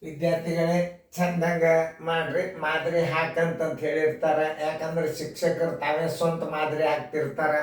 ವಿದ್ಯಾರ್ಥಿಗಳೇ ಚಂದಂಗ ಮಾಡ್ರಿ, ಮಾದರಿ ಹಾಕಂತ ಹೇಳಿರ್ತಾರ. ಯಾಕಂದ್ರೆ ಶಿಕ್ಷಕರು ತಾವೇ ಸ್ವಂತ ಮಾದರಿ ಹಾಕ್ತಿರ್ತಾರ.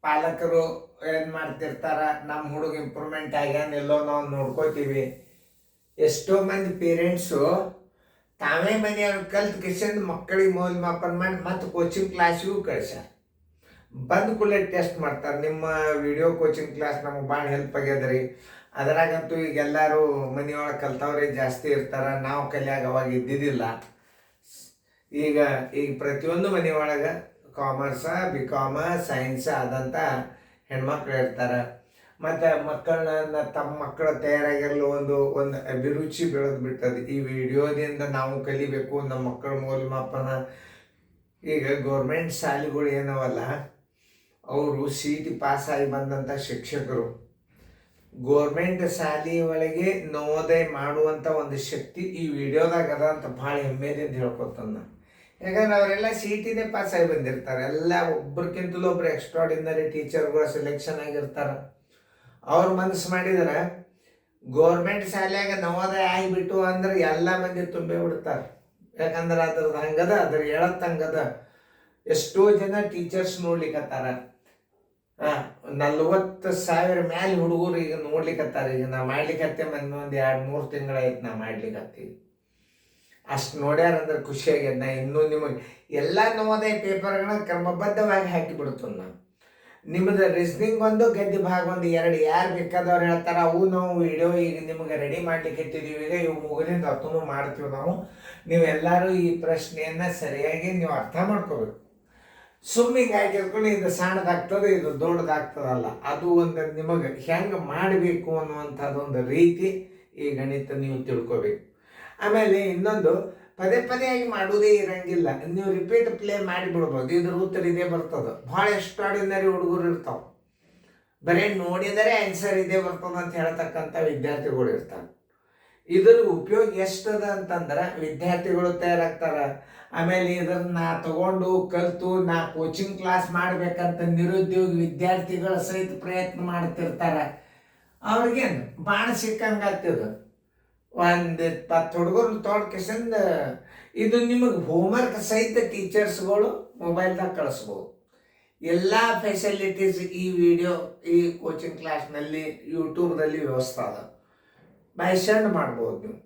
ಪಾಲಕರು ಏನು ಮಾಡ್ತಿರ್ತಾರ, ನಮ್ಮ ಹುಡುಗ ಇಂಪ್ರೂವ್ಮೆಂಟ್ ಆಗ್ಯಾನಿಲ್ಲೋ ನಾವು ನೋಡ್ಕೋತೀವಿ. ಎಷ್ಟೋ ಮಂದಿ ಪೇರೆಂಟ್ಸು ತಾವೇ ಮನೆಯವ್ರು ಕಲ್ತು ಕಿಸಿಂದ ಮಕ್ಕಳಿಗೆ ಮೌಲ್ಯಮಾಪನ ಮಾಡಿ ಮತ್ತು ಕೋಚಿಂಗ್ ಕ್ಲಾಸಿಗೂ ಕಳ್ಸ್ಯಾರ. ಬಂದು ಕೂಡಲೇ ಟೆಸ್ಟ್ ಮಾಡ್ತಾರೆ. ನಿಮ್ಮ ವಿಡಿಯೋ ಕೋಚಿಂಗ್ ಕ್ಲಾಸ್ ನಮಗೆ ಭಾಳ ಹೆಲ್ಪ್ ಆಗ್ಯದ್ರಿ. ಅದರಾಗಂತೂ ಈಗ ಎಲ್ಲರೂ ಮನೆಯೊಳಗೆ ಕಲ್ತವ್ರೆ ಜಾಸ್ತಿ ಇರ್ತಾರೆ. ನಾವು ಕಲಿಯಾಗ ಅವಾಗ ಇದ್ದಿದ್ದಿಲ್ಲ. ಈಗ ಪ್ರತಿಯೊಂದು ಮನೆಯೊಳಗೆ ಕಾಮರ್ಸ, BCom, ಸೈನ್ಸ್ ಆದಂಥ ಹೆಣ್ಮಕ್ಳು ಇರ್ತಾರೆ. ಮತ್ತು ಮಕ್ಕಳನ್ನ ತಮ್ಮ ಮಕ್ಕಳ ತಯಾರಾಗಿರಲು ಒಂದು ಅಭಿರುಚಿ ಬೆಳೆದು ಬಿಟ್ಟದೆ. ಈ ವಿಡಿಯೋದಿಂದ ನಾವು ಕಲಿಬೇಕು, ನಮ್ಮ ಮಕ್ಕಳ ಮೌಲ್ಯಮಾಪನ. ಈಗ ಗೌರ್ಮೆಂಟ್ ಶಾಲೆಗಳು ಏನವಲ್ಲ, ಅವರು CET ಪಾಸಾಗಿ ಬಂದಂಥ ಶಿಕ್ಷಕರು ಗೋರ್ಮೆಂಟ್ ಶಾಲೆ ಒಳಗೆ ನವೋದಯ ಮಾಡುವಂಥ ಒಂದು ಶಕ್ತಿ ಈ ವಿಡಿಯೋದಾಗ ಅದ ಅಂತ ಭಾಳ ಹೆಮ್ಮೆದಿಂದ ಹೇಳ್ಕೊತಾನ. ಯಾಕಂದ್ರೆ ಅವರೆಲ್ಲ CETನೇ ಪಾಸಾಗಿ ಬಂದಿರ್ತಾರೆ. ಎಲ್ಲ ಒಬ್ರಿಗಿಂತಲೂ ಒಬ್ರು ಎಕ್ಸ್ಟ್ರಾಡಿನರಿ ಟೀಚರ್ಗಳು ಸೆಲೆಕ್ಷನ್ ಆಗಿರ್ತಾರೆ. ಅವ್ರು ಮನಸ್ಸು ಮಾಡಿದ್ರೆ ಗೋರ್ಮೆಂಟ್ ಶಾಲೆಯಾಗ ನವೋದಯ ಆಗಿಬಿಟ್ಟು ಅಂದ್ರೆ ಎಲ್ಲ ಮಂದಿ ತುಂಬೇ ಬಿಡ್ತಾರೆ. ಯಾಕಂದ್ರೆ ಅದ್ರದ್ದು ಹಂಗದ, ಅದ್ರ ಹೇಳತ್ತಂಗದ. ಎಷ್ಟೋ ಜನ ಟೀಚರ್ಸ್ ನೋಡ್ಲಿಕ್ಕತ್ತಾರ. 40,000 ಮ್ಯಾಲೆ ಹುಡುಗರು ಈಗ ನೋಡ್ಲಿಕ್ಕತ್ತಾರ. ಈಗ ನಾ ಮಾಡ್ಲಿಕ್ಕತ್ತೆ ಒಂದು 2-3 ತಿಂಗಳಾಯ್ತು ನಾ ಮಾಡ್ಲಿಕ್ಕತ್ತೀವಿ. ಅಷ್ಟು ನೋಡ್ಯಾರಂದ್ರೆ ಖುಷಿಯಾಗ್ಯದ. ಇನ್ನೂ ನಿಮಗೆ ಎಲ್ಲ ನವೋದಯ ಪೇಪರ್ಗಳನ್ನ ಕ್ರಮಬದ್ಧವಾಗಿ ಹಾಕಿಬಿಡ್ತು. ನಾನು ನಿಮ್ಮದು ರೀಸ್ನಿಂಗ್ ಒಂದು, ಗದ್ಯ ಭಾಗ ಒಂದು, 2 ಯಾರು ಬೇಕಾದವ್ರು ಹೇಳ್ತಾರೆ ಅವು ನಾವು ವಿಡಿಯೋ ಈಗ ನಿಮಗೆ ರೆಡಿ ಮಾಡ್ಲಿಕ್ಕೆ ಇಟ್ಟಿದ್ದೀವಿ. ಈಗ ಇವು ಮುಗಿದಿಂದ ಅದನ್ನು ಮಾಡ್ತೀವಿ ನಾವು. ನೀವೆಲ್ಲರೂ ಈ ಪ್ರಶ್ನೆಯನ್ನು ಸರಿಯಾಗಿ ನೀವು ಅರ್ಥ ಮಾಡ್ಕೋಬೇಕು. ಸುಮ್ಮಿಂಗ್ ಹಾಕಿದ್ಕೊಂಡು ಇದು ಸಣ್ಣದಾಗ್ತದೆ, ಇದು ದೊಡ್ಡದಾಗ್ತದಲ್ಲ. ಅದು ಒಂದು ನಿಮಗೆ ಹೆಂಗೆ ಮಾಡಬೇಕು ಅನ್ನುವಂಥದ್ದೊಂದು ರೀತಿ ಈ ಗಣಿತ ನೀವು ತಿಳ್ಕೋಬೇಕು. ಆಮೇಲೆ ಇನ್ನೊಂದು, ಪದೇ ಆಗಿ ಮಾಡೋದೇ ಇರಂಗಿಲ್ಲ. ನೀವು ರಿಪೀಟ್ ಪ್ಲೇ ಮಾಡಿಬಿಡ್ಬೋದು, ಇದ್ರ ಉತ್ತರ ಇದೇ ಬರ್ತದೆ. ಭಾಳ ಎಕ್ಸ್ಟ್ರಾಡಿನರಿ ಹುಡುಗರು ಇರ್ತಾವೆ. ಬರೀ ನೋಡಿದರೆ ಆನ್ಸರ್ ಇದೇ ಬರ್ತದೆ ಅಂತ ಹೇಳ್ತಕ್ಕಂಥ ವಿದ್ಯಾರ್ಥಿಗಳು ಇರ್ತಾರೆ. ಇದ್ರ ಉಪಯೋಗ ಎಷ್ಟದ ಅಂತಂದ್ರೆ ವಿದ್ಯಾರ್ಥಿಗಳು ತಯಾರಾಗ್ತಾರೆ. ಆಮೇಲೆ ಇದನ್ನ ತಗೊಂಡು ಕಲಿತು ನಾ ಕೋಚಿಂಗ್ ಕ್ಲಾಸ್ ಮಾಡ್ಬೇಕಂತ ನಿರುದ್ಯೋಗಿ ವಿದ್ಯಾರ್ಥಿಗಳ ಸಹಿತ ಪ್ರಯತ್ನ ಮಾಡ್ತಿರ್ತಾರೆ. ಅವ್ರಿಗೇನು ಬಾಣ ಸಿಕ್ಕಂಗೆ ಆಗ್ತದೆ. 10 ಹುಡುಗರು ತೋಡ್ಕಿಸಿಂದ ಇದು ನಿಮಗೆ ಹೋಮ್ವರ್ಕ್ ಸಹಿತ ಟೀಚರ್ಸ್ಗಳು ಮೊಬೈಲ್ದಾಗ ಕಳಿಸ್ಬೋದು. ಎಲ್ಲ ಫೆಸಿಲಿಟೀಸ್ ಈ ವಿಡಿಯೋ ಈ ಕೋಚಿಂಗ್ ಕ್ಲಾಸ್ನಲ್ಲಿ ಯೂಟ್ಯೂಬ್ದಲ್ಲಿ ವ್ಯವಸ್ಥೆ ಅದ. ಬೈ ಸೆಂಡ್ ಮಾಡ್ಬೋದು ನೀವು.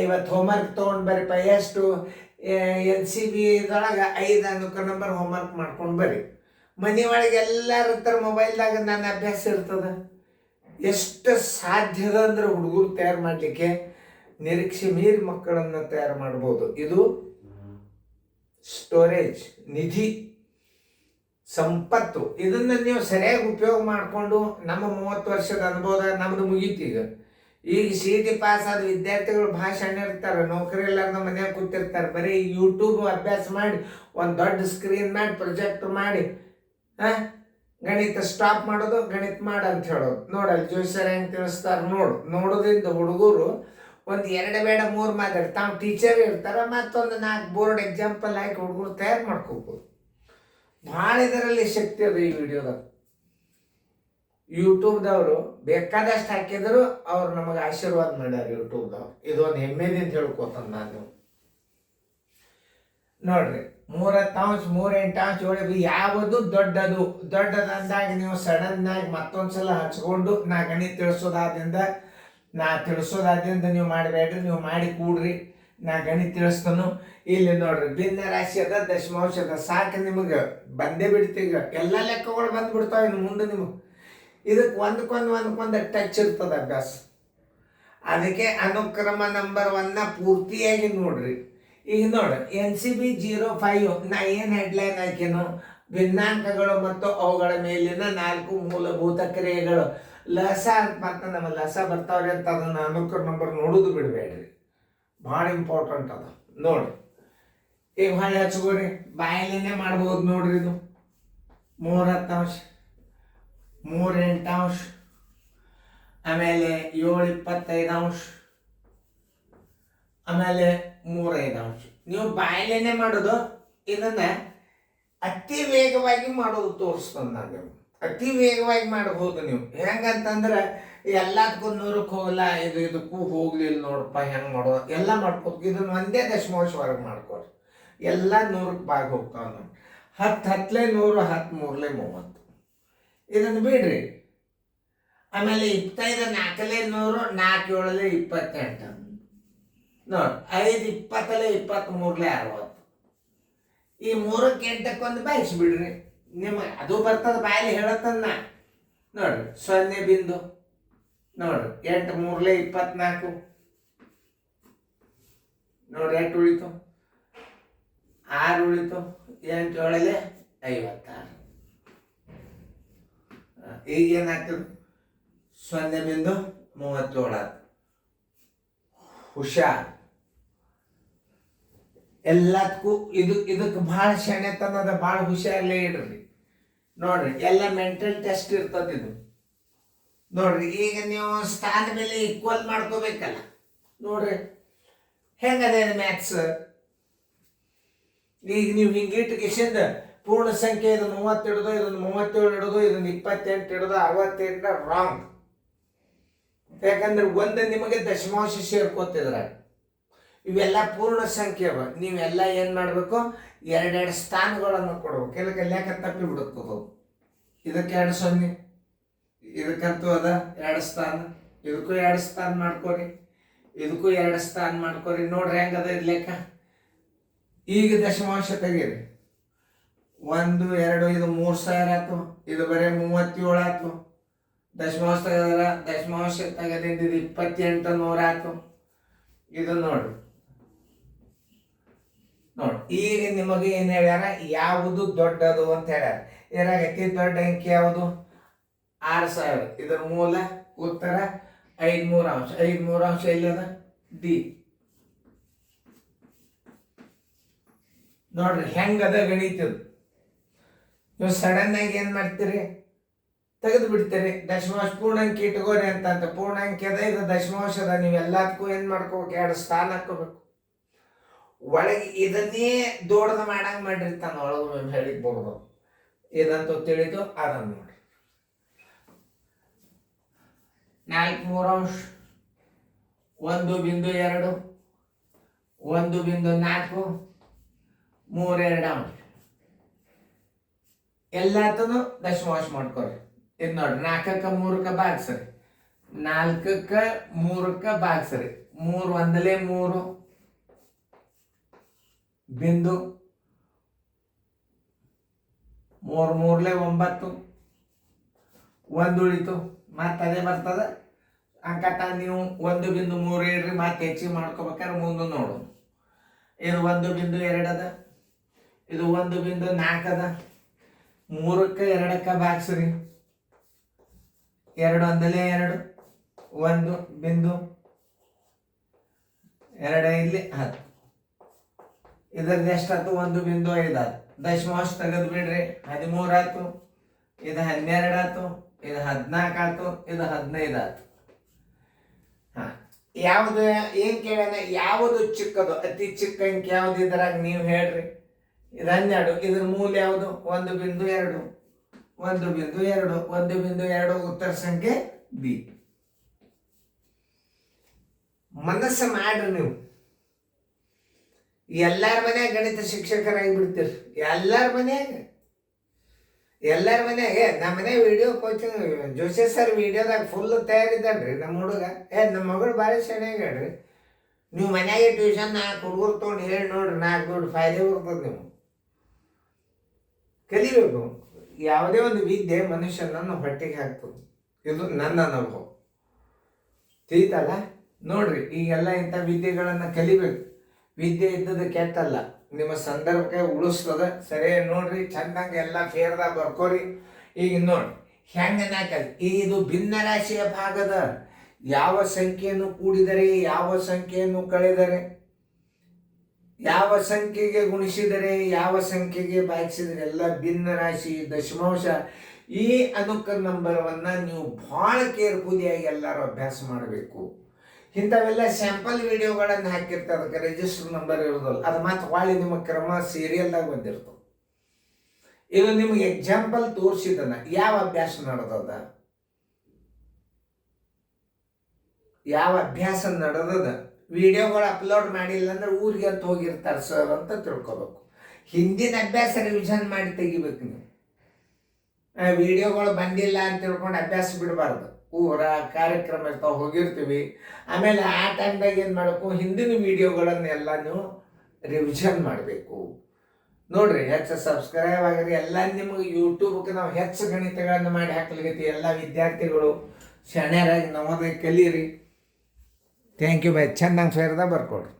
ಇವತ್ತು ಹೋಮ್ವರ್ಕ್ ತೊಗೊಂಡು ಬರ್ರಿಪ್ಪ, ಎಷ್ಟು NCB ಇದೊಳಗೆ 5 ಅಂಕ ನಂಬರ್ ಹೋಮ್ವರ್ಕ್ ಮಾಡ್ಕೊಂಡು ಬರ್ರಿ. ಮನೆ ಒಳಗೆ ಎಲ್ಲರ ಹತ್ರ ಮೊಬೈಲ್ದಾಗ ನನ್ನ ಅಭ್ಯಾಸ ಇರ್ತದೆ. ಎಷ್ಟು ಸಾಧ್ಯದ ಅಂದ್ರೆ ಹುಡುಗರು ತಯಾರು ಮಾಡಲಿಕ್ಕೆ ನಿರೀಕ್ಷೆ ಮೀರಿ ಮಕ್ಕಳನ್ನು ತಯಾರು ಮಾಡ್ಬೋದು. ಇದು ಸ್ಟೋರೇಜ್, ನಿಧಿ, ಸಂಪತ್ತು. ಇದನ್ನು ನೀವು ಸರಿಯಾಗಿ ಉಪಯೋಗ ಮಾಡಿಕೊಂಡು ನಮ್ಮ 30 ವರ್ಷದ ಅನುಭವ ನಮ್ಮದು ಮುಗೀತೀಗ. ಈಗ CET ಪಾಸ್ ಆದ ವಿದ್ಯಾರ್ಥಿಗಳು ಭಾಷಣ ಇರ್ತಾರೆ, ನೌಕರಿ ಇಲ್ಲಾರ್ದ ಮನ್ಯಾಗ ಕೂತಿರ್ತಾರೆ. ಬರೀ ಯೂಟ್ಯೂಬ್ ಅಭ್ಯಾಸ ಮಾಡಿ ಒಂದು ದೊಡ್ಡ ಸ್ಕ್ರೀನ್ ಮಾಡಿ ಪ್ರೊಜೆಕ್ಟ್ ಮಾಡಿ ಗಣಿತ ಸ್ಟಾಪ್ ಮಾಡೋದು, ಗಣಿತ ಮಾಡು ಅಂತ ಹೇಳೋದು. ನೋಡಲ್ಲಿ ಜೋಶ್ ಸರ್ ಹೆಂಗೆ ತಿಳಿಸ್ತಾರೆ ನೋಡೋದ್ರಿಂದ ಹುಡುಗರು ಒಂದು 2 ಬೇಡ 3 ಮಾತಾಡಿ ತಾವು ಟೀಚರ್ ಇರ್ತಾರೆ. ಮತ್ತೊಂದು 4 ಬೋರ್ಡ್ ಎಕ್ಸಾಂಪಲ್ ಹಾಕಿ ಹುಡುಗರು ತಯಾರು ಮಾಡ್ಕೋಬೋದು. ಭಾಳ ಇದರಲ್ಲಿ ಶಕ್ತಿ ಅದು ಈ ವಿಡಿಯೋದಾಗ. ಯೂಟ್ಯೂಬ್ದವರು ಬೇಕಾದಷ್ಟು ಹಾಕಿದ್ರು ಅವ್ರು ನಮಗೆ ಆಶೀರ್ವಾದ ಮಾಡ್ಯಾರ ಯೂಟ್ಯೂಬ್ದವ್ರು. ಇದೊಂದು ಹೆಮ್ಮೆದಿಂದ ಹೇಳ್ಕೊತಾನೆ ನಾನು. ನೋಡ್ರಿ, 3 ಅಂಶ 3 ಅಂಶ ಒಳಗೆ ಯಾವುದು ದೊಡ್ಡದಂದಾಗ ನೀವು ಸಡನ್ ಆಗಿ ಮತ್ತೊಂದ್ಸಲ ಹಚ್ಕೊಂಡು ನಾ ಗಣಿತ ತಿಳಿಸೋದಾದ್ರಿಂದ ನೀವು ಮಾಡಬೇಡ್ರಿ, ನೀವು ಮಾಡಿ ಕೂಡ್ರಿ, ನಾ ಗಣಿತ ತಿಳಿಸ್ತಾನು. ಇಲ್ಲಿ ನೋಡ್ರಿ, ಭಿನ್ನ ರಾಶಿ ಅದ, ದಶಮಾಂಶ ಅದ, ಸಾಕು ನಿಮಗೆ ಬಂದೇ ಬಿಡ್ತೀಗ. ಎಲ್ಲ ಲೆಕ್ಕಗಳು ಬಂದ್ಬಿಡ್ತಾವೆ ಇನ್ನು ಮುಂದೆ ನಿಮಗೆ. ಇದಕ್ಕೆ ಒಂದಕ್ಕೊಂದು ಟಚ್ ಇರ್ತದೆ ಅಭ್ಯಾಸ. ಅದಕ್ಕೆ ಅನುಕ್ರಮ ನಂಬರ್ 1 ಪೂರ್ತಿಯಾಗಿ ನೋಡ್ರಿ. ಈಗ ನೋಡ್ರಿ, NCB 05 ನಾ ಏನು ಹೆಡ್ಲೈನ್ ಹಾಕಿನು, ಭಿನ್ನಾಂಕಗಳು ಮತ್ತು ಅವುಗಳ ಮೇಲಿನ 4 ಮೂಲಭೂತ ಕ್ರಿಯೆಗಳು. ಲಸ ಅಂತ ನಮ್ಮ ಲಸ ಬರ್ತಾವ್ರಿ ಅಂತ ಅದನ್ನು ಅನುಕ್ರಮ ನಂಬರ್ ನೋಡೋದು ಬಿಡಬೇಡ್ರಿ, ಭಾಳ ಇಂಪಾರ್ಟೆಂಟ್ ಅದ. ನೋಡ್ರಿ, ಈಗ ಹೊಳ್ಳಿ ಹಚ್ಕೋರಿ, ಬಾಯಲ್ಲಿನೇ ಮಾಡ್ಬೋದು ನೋಡ್ರಿ. ಇದು 3 ಅಂಶ 3 ಅಂಶ, ಆಮೇಲೆ 7 25 ಅಂಶ, ಆಮೇಲೆ 3 ಅಂಶ. ನೀವು ಬಾಯಲ್ಲೇನೆ ಮಾಡೋದು. ಇದನ್ನ ಅತಿ ವೇಗವಾಗಿ ಮಾಡೋದು ತೋರಿಸ್ತದೆ ನಾನು. ಅತಿ ವೇಗವಾಗಿ ಮಾಡಬಹುದು ನೀವು. ಹೆಂಗಂತಂದ್ರೆ ಎಲ್ಲದಕ್ಕೂ 100ಕ್ಕೆ ಹೋಗಲ್ಲ, ಇದಕ್ಕೂ ಹೋಗ್ಲಿಲ್ಲ ನೋಡಪ್ಪ ಹೆಂಗೆ ಮಾಡೋದು ಎಲ್ಲ ಮಾಡ್ಕೋಬೇಕು. ಇದನ್ನು ಒಂದೇ ದಶಮಾಂಶವರೆಗೆ ಮಾಡ್ಕೊರಿ, ಎಲ್ಲ 100ಕ್ಕೆ ಭಾಗ ಹೋಗ್ತಾವ ನೋಡಿ. 10 10 100, 10 3 30. ಇದನ್ನು ಬಿಡ್ರಿ. ಆಮೇಲೆ 25 4 100, 4 7 28 ನೋಡಿ. 5 20 23 60. ಈ 3ಕ್ಕೆ 8ಕ್ಕೆ ಬಾಯಿಸ್ಬಿಡ್ರಿ. ನಿಮಗೆ ಅದು ಬರ್ತದ, ಬಾಯಲ್ಲಿ ಹೇಳತ್ತನ್ನ ನೋಡ್ರಿ. 0 ಬಿಂದು ನೋಡ್ರಿ. 8 3 24 ನೋಡ್ರಿ. 8 ಉಳಿತು, 6 ಉಳಿತು, 8 7 56. ಈಗ ಏನಾಗ್ತದೆ? 0.37 ಆಯ್ತು. ಹುಷಾರ್. ಎಲ್ಲದಕ್ಕೂ ಇದಕ್ಕೆ ಭಾಳ ಶಣೆತನದ, ಭಾಳ ಹುಷಾರಲ್ಲೇ ಇಡ್ರಿ ನೋಡ್ರಿ. ಎಲ್ಲ ಮೆಂಟಲ್ ಟೆಸ್ಟ್ ಇರ್ತದೆ ಇದು ನೋಡ್ರಿ. ಈಗ ನೀವು ಸ್ಥಾನ ಮೇಲೆ ಈಕ್ವಲ್ ಮಾಡ್ಕೋಬೇಕಲ್ಲ ನೋಡ್ರಿ. ಹೆಂಗದೆ ಮ್ಯಾಥ್ಸ್? ಈಗ ನೀವು ಹಿಂಗಿಟ್ಟು ಕಿಶಿಂದ ಪೂರ್ಣ ಸಂಖ್ಯೆ ಇದನ್ನು 30 ಹಿಡಿದು, ಇದನ್ನು 37 ಹಿಡಿದು, ಇದನ್ನು 28 ಹಿಡಿದು 68 ರಾಂಗ್. ಯಾಕಂದ್ರೆ ಒಂದು ನಿಮಗೆ ದಶಮಾಂಶ ಸೇರ್ಕೋತಿದ್ರ. ಇವೆಲ್ಲ ಪೂರ್ಣ ಸಂಖ್ಯೆ ಅವ. ನೀವೆಲ್ಲ ಏನು ಮಾಡಬೇಕು? 2 ಸ್ಥಾನಗಳನ್ನು ಕೊಡ್ಬೇಕು. ಕೆಲಕ ತಪ್ಪಿ ಬಿಡುತ್ತದು. ಇದಕ್ಕೆ 2 0, ಇದಕ್ಕಂತೂ ಅದ 2 ಸ್ಥಾನ, ಇದಕ್ಕೂ 2 ಸ್ಥಾನ ಮಾಡ್ಕೊರಿ, ಇದಕ್ಕೂ 2 ಸ್ಥಾನ ಮಾಡ್ಕೊರಿ. ನೋಡ್ರಿ ಹೆಂಗದ ಇದು ಲೆಕ್ಕ. ಈಗ ದಶಮಾಂಶ ತೆಗೀರಿ. 1 2 ಇದು 3000 ಆಯ್ತು, ಇದು ಬರೀ 37 ಆಯ್ತು. ದಶಮಾಂಶ ತೆಗೆದ್ರ, ದಶಮಾಂಶ ತೆಗೆದಿಂದ ಇದು 2800 ಆಯ್ತು. ಇದು ನೋಡ್ರಿ. ನೋಡಿ ಈಗ ನಿಮಗೆ ಏನು ಹೇಳ್ಯಾರ? ಯಾವುದು ದೊಡ್ಡದು ಅಂತ ಹೇಳ್ಯಾರ. ಇದ್ರಾಗ ಅತಿ ದೊಡ್ಡ ಅಂಕಿ ಯಾವುದು? 6000. ಇದರ ಮೂಲ ಉತ್ತರ 5/3. 5/3 ಎಲ್ಲದ? ಡಿ. ನೋಡ್ರಿ ಹೆಂಗದ ಗಣಿತದ. ನೀವು ಸಡನ್ ಆಗಿ ಏನ್ ಮಾಡ್ತೀರಿ? ತೆಗೆದು ಬಿಡ್ತೀರಿ. ದಶಮಾಂಶ ಪೂರ್ಣಾಂಕ ಇಟ್ಕೋರಿ ಅಂತ. ಪೂರ್ಣಾಂಕ ಅದ, ಇದು ದಶಮಾಂಶ ಅದ. ನೀವು ಎಲ್ಲದಕ್ಕೂ ಏನ್ ಮಾಡ್ಕೋಬೇಕು? 2 ಸ್ಥಾನ ಹಾಕೋಬೇಕು. ಒಳಗೆ ಇದನ್ನೇ ದೊಡ್ಡದು ಮಾಡಂಗ್ ಮಾಡಿರ್ತಾನ ಒಳಗೆ ಹೇಳಿಕ್ಬಹುದು. ಇದಂತೂ ತಿಳಿದು ಅದನ್ನು ನೋಡಿ. 4/3, 1.2, 1.4, 3/2. ಎಲ್ಲತನು ದಶಮಾಂಶ ಮಾಡ್ಕೊರಿ. ಇದು ನೋಡ್ರಿ. 4ಕ್ಕೆ 3ಕ್ಕೆ ಭಾಗಿಸ್ರಿ. 4ಕ್ಕೆ 3ಕ್ಕೆ ಭಾಗಿಸ್ರಿ. 3 1 3 ಬಿಂದು 3 3 9. 1 ಉಳಿತು, ಮತ್ತೆ ಅದೇ ಬರ್ತದ ಅಂಕಟ. ನೀವು 1.3 ಇಡ್ರಿ, ಮತ್ತೆ ಹೆಚ್ಚಿಗೆ ಮಾಡ್ಕೋಬೇಕಾದ್ರೆ ಮುಂದೆ ನೋಡು. ಇದು 1.2 ಅದ, ಇದು 1.4 ಅದ. 3ಕ್ಕೆ 2ಕ್ಕೆ ಭಾಗಿಸ್ರಿ. 2 1 2, 1.2 ಇಲ್ಲಿ 10. ಇದರದ್ದು ಎಷ್ಟಾಯ್ತು? 1.5 ಆಯ್ತು. ದಶಮಾಂಶ ತೆಗೆದು ಬಿಡ್ರಿ. 13 ಆಯ್ತು, ಇದು 12 ಆಯ್ತು, ಇದು 14 ಆಯ್ತು, ಇದು 15 ಆಯ್ತು. ಯಾವುದು ಏನ್ ಕೇಳ್ಯಾನ? ಯಾವುದು ಚಿಕ್ಕದು? ಅತಿ ಚಿಕ್ಕ ಅಂಕಿ ಯಾವ್ದು ಇದ್ರಾಗ ನೀವು ಹೇಳ್ರಿ. ಇದು 12. ಇದ್ರ ಮೂಲ ಯಾವುದು? 1.2. 1.2 1.2 ಉತ್ತರ ಸಂಖ್ಯೆ ಬಿ. ಮನಸ್ಸು ಮಾಡ್ರಿ. ನೀವು ಎಲ್ಲಾರ ಮನ್ಯಾಗ ಗಣಿತ ಶಿಕ್ಷಕರಾಗಿ ಬಿಡ್ತೀರಿ. ಎಲ್ಲಾರ ಮನ್ಯಾಗ ನಮ್ಮ ಮನೆ ವಿಡಿಯೋ ಕೋಚಿಂಗ್ ಜೋಶಿ ಸರ್ ವಿಡಿಯೋದಾಗ ಫುಲ್ ತಯಾರಿದ್ದಾನ್ರಿ ನಮ್ಮ ಹುಡುಗ. ನಮ್ಮ ಮಗಳು ಭಾರಿ ಚೆನ್ನಾಗಿ ಹೇಳ್ರಿ. ನೀವು ಮನ್ಯಾಗೆ ಟ್ಯೂಷನ್ 4 ಹುಡುಗರು ತೊಗೊಂಡು ಹೇಳಿ ನೋಡ್ರಿ, 4 ದುಡ್ಡು ಫಾಯ್ದೆ ಬರ್ತದೆ. ನೀವು ಕಲಿಬೇಕು. ಯಾವುದೇ ಒಂದು ವಿದ್ಯೆ ಮನುಷ್ಯನನ್ನು ಹೊಟ್ಟೆಗೆ ಹಾಕ್ತದೆ. ಇದು ನನ್ನ ಅನುಭವ. ತಿಳಿತಲ್ಲ? ನೋಡ್ರಿ, ಈಗೆಲ್ಲ ಇಂಥ ವಿದ್ಯೆಗಳನ್ನು ಕಲಿಬೇಕು. ವಿದ್ಯೆ ಇದ್ದದ್ದು ಕೆಟ್ಟಲ್ಲ, ನಿಮ್ಮ ಸಂದರ್ಭಕ್ಕೆ ಉಳಿಸ್ತದ. ಸರಿ ನೋಡ್ರಿ, ಚೆನ್ನಾಗಿ ಎಲ್ಲ ಫೇರ್ದಾಗ ಬರ್ಕೋರಿ. ಈಗ ನೋಡಿ ಹೆಂಗೆ ನಾಕಲ್. ಇದು ಭಿನ್ನ ರಾಶಿಯ ಭಾಗದ ಯಾವ ಸಂಖ್ಯೆಯನ್ನು ಕೂಡಿದರೆ, ಯಾವ ಸಂಖ್ಯೆಯನ್ನು ಕಳೆದರೆ, ಯಾವ ಸಂಖ್ಯೆಗೆ ಗುಣಿಸಿದರೆ, ಯಾವ ಸಂಖ್ಯೆಗೆ ಭಾಗಿಸಿದರೆ ಎಲ್ಲ ಭಿನ್ನ ರಾಶಿ ದಶಮಾಂಶ. ಈ ಅನುಕ ನಂಬರವನ್ನು ನೀವು ಭಾಳ ಕೇರ್ಫುಲಿಯಾಗಿ ಎಲ್ಲರೂ ಅಭ್ಯಾಸ ಮಾಡಬೇಕು. ಇಂಥವೆಲ್ಲ ಸ್ಯಾಂಪಲ್ ವಿಡಿಯೋಗಳನ್ನು ಹಾಕಿರ್ತಾರೆ. ಅದಕ್ಕೆ ರಿಜಿಸ್ಟರ್ ನಂಬರ್ ಇರೋದಲ್ಲ, ಅದು ಮತ್ತೆ ಹೊಳ್ಳಿ ನಿಮ್ಮ ಕ್ರಮ ಸೀರಿಯಲ್ದಾಗ ಬಂದಿರ್ತವೆ. ಇದು ನಿಮಗೆ ಎಕ್ಸಾಂಪಲ್ ತೋರಿಸಿದನ ಯಾವ ಅಭ್ಯಾಸ ನಡೆದದ, ಯಾವ ಅಭ್ಯಾಸ ನಡೆದದ. ವಿಡಿಯೋಗಳು ಅಪ್ಲೋಡ್ ಮಾಡಿಲ್ಲ ಅಂದ್ರೆ ಊರಿಗೆ ಅಂತ ಹೋಗಿರ್ತಾರೆ ಸರ್ ಅಂತ ತಿಳ್ಕೊಬೇಕು. ಹಿಂದಿನ ಅಭ್ಯಾಸ ರಿವಿಷನ್ ಮಾಡಿ ತೆಗಿಬೇಕು ನೀವು. ವಿಡಿಯೋಗಳು ಬಂದಿಲ್ಲ ಅಂತ ತಿಳ್ಕೊಂಡು ಅಭ್ಯಾಸ ಬಿಡಬಾರ್ದು. ಊರ ಕಾರ್ಯಕ್ರಮ ಇರ್ತಾವೆ, ಹೋಗಿರ್ತೀವಿ, ಆಮೇಲೆ ಆ ಟೈಮ್ದಾಗ ಏನು ಮಾಡಬೇಕು, ಹಿಂದಿನ ವಿಡಿಯೋಗಳನ್ನೆಲ್ಲ ನೀವು ರಿವಿಷನ್ ಮಾಡಬೇಕು. ನೋಡ್ರಿ, ಹೆಚ್ಚು ಸಬ್ಸ್ಕ್ರೈಬ್ ಆಗಿರಿ. ಎಲ್ಲ ನಿಮಗೆ ಯೂಟ್ಯೂಬ್ಗೆ ನಾವು ಹೆಚ್ಚು ಗಣಿತಗಳನ್ನು ಮಾಡಿ ಹಾಕ್ಲಿಕ್ಕೆ ಎಲ್ಲ ವಿದ್ಯಾರ್ಥಿಗಳು ಶಾಣ್ಯರಾಗಿ ನವೋದಯ ಕಲೀರಿ. Thank you bye. ಚೆನ್ನಾಗಿ ಸೇರಿದ ಬರ್ಕೊಡ್ರಿ.